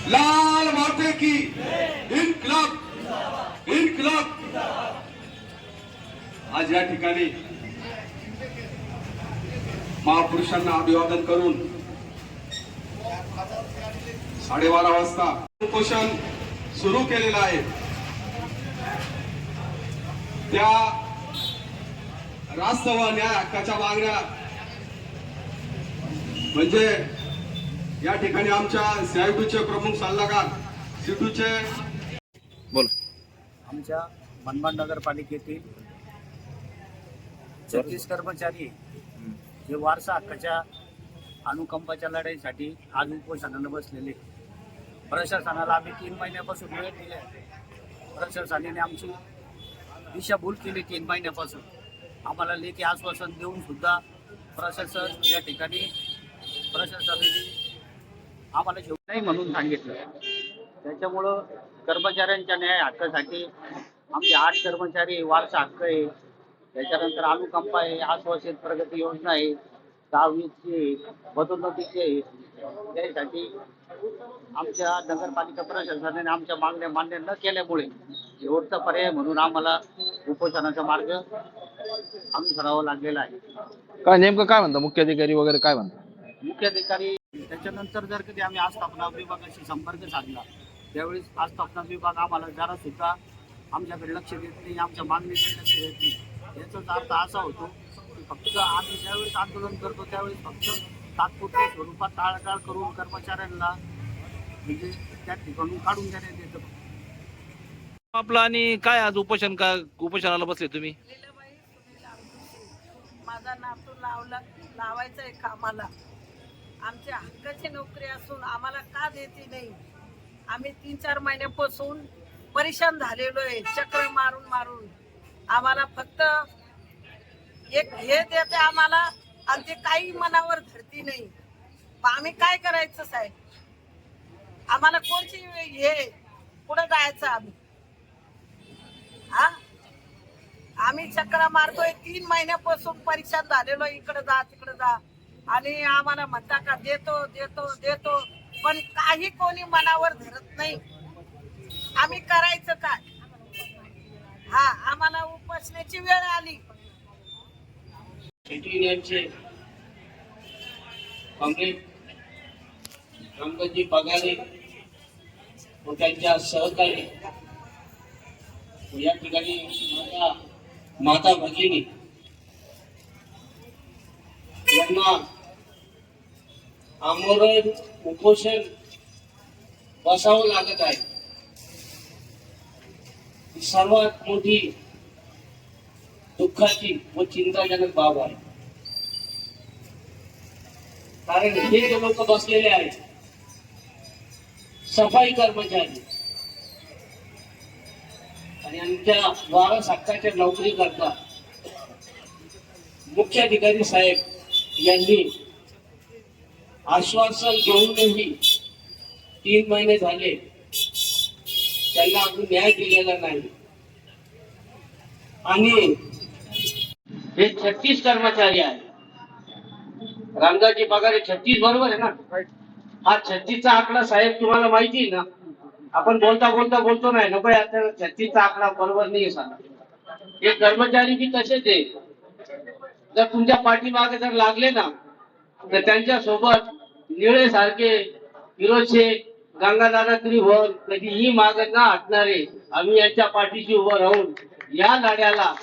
लाल माते की इनकलाब इनकलाब। आज या ठिकाणी महापुरुषांना अभिवादन करून 12:30 वाजता उपोषण सुरू केलेलं आहे। त्या राष्ट्र व न्याय हक्काच्या मागण्या म्हणजे या ठिकाणी आमच्या सीआयटूचे प्रमुख सल्लागार सीटूचे बोल आमच्या मनमाड नगरपालिकेतील 36 कर्मचारी जे वारसा हक्काच्या अनुकंपाच्या लढाईसाठी आज उपोषणाला बसलेले। प्रशासनाला आम्ही 3 महिन्यापासून वेळ दिले। प्रशासनाने आमची दिशाभूल केली 3 महिन्यापासून। आम्हाला लेखी आश्वासन देऊन सुद्धा प्रशासन या ठिकाणी प्रशासनाने आम्हाला जेवण नाही म्हणून सांगितलं। त्याच्यामुळं कर्मचाऱ्यांच्या न्याय हक्कासाठी आमचे 8 कर्मचारी वारसा हक्क आहे, त्याच्यानंतर अनुकंपा आहे, आश्वासित प्रगती योजना आहे, 10वीची पदोन्नतीची आहे। त्यासाठी आमच्या नगरपालिका प्रशासनाने आमच्या मागण्या मान्य न केल्यामुळे शेवटचा पर्याय म्हणून आम्हाला उपोषणाचा मार्ग अनुसरावा लागलेला आहे। काय नेमकं काय म्हणता मुख्याधिकारी वगैरे काय म्हणता? मुख्याधिकारी त्याच्यानंतर जर कधी आम्ही आस्थापना विभागाशी संपर्क साधला त्यावेळेस आस्थापना विभाग आम्हाला जरा सुद्धा आमच्याकडे लक्ष देत नाही, आमच्या मागणीकडे लक्ष देत नाही। याचाच अर्थ असा होतो की फक्त आम्ही ज्यावेळेस आंदोलन करतो त्यावेळेस फक्त तात्पुरत्या स्वरूपात टाळाटाळ करून कर्मचाऱ्यांना म्हणजे त्या ठिकाणून काढून देण्यात येतं। आपलं आणि काय आज उपोषणाला बसले तुम्ही? माझा नातू लावायचा आहे कामाला। आमच्या हक्काची नोकरी असून आम्हाला का देते नाही? आम्ही 3-4 महिन्यापासून परेशान झालेलो आहे, चक्र मारून मारून। आम्हाला फक्त एक हे देते आम्हाला आणि ते काही मनावर धरती नाही। आम्ही काय करायचं साहेब? आम्हाला कोणती हे पुढे जायचं आम्ही? आम्ही चक्रा मारतोय 3 महिन्यापासून परेशान झालेलो, इकडे जा तिकडे जा आणि आम्हाला म्हणता का देतो देतो देतो, पण काही कोणी मनावर धरत नाही। आम्ही करायचं काय? आम्हाला उपोषणाची वेळ आली। सिटी युनियनचे काँग्रेस रामदासजी पगारे व त्यांच्या सहकारी या ठिकाणी माता भगिनी यांना आमरण उपोषण बसावं लागत आहे। सर्वात मोठी दुःखाची व चिंताजनक बाब आहे, कारण हे जे लोक बसलेले आहेत सफाई कर्मचारी आणि आमच्या वारस हक्काच्या नोकरी करता मुख्याधिकारी साहेब यांनी आश्वासन घेऊनही 3 महिने झाले त्यांना अजून न्याय दिलेला नाही। आणि हे 36 कर्मचारी आहेत। रामदासजी पगारे 36 बरोबर आहे ना? हा 36चा आकडा साहेब तुम्हाला माहिती आहे ना? आपण बोलता बोलता बोलतो नाही नको, आता 36चा आकडा बरोबर नाही सांगा। हे कर्मचारी बी तसेच आहे। जर तुमच्या पाठीमागे जर लागले ना तर त्यांच्या सोबत निळे सारखे फिरोज शेख, गंगादादा त्रिभुवन कधीही मागे न हटणारे आम्ही यांच्या पाठीशी उभं राहून या लढ्याला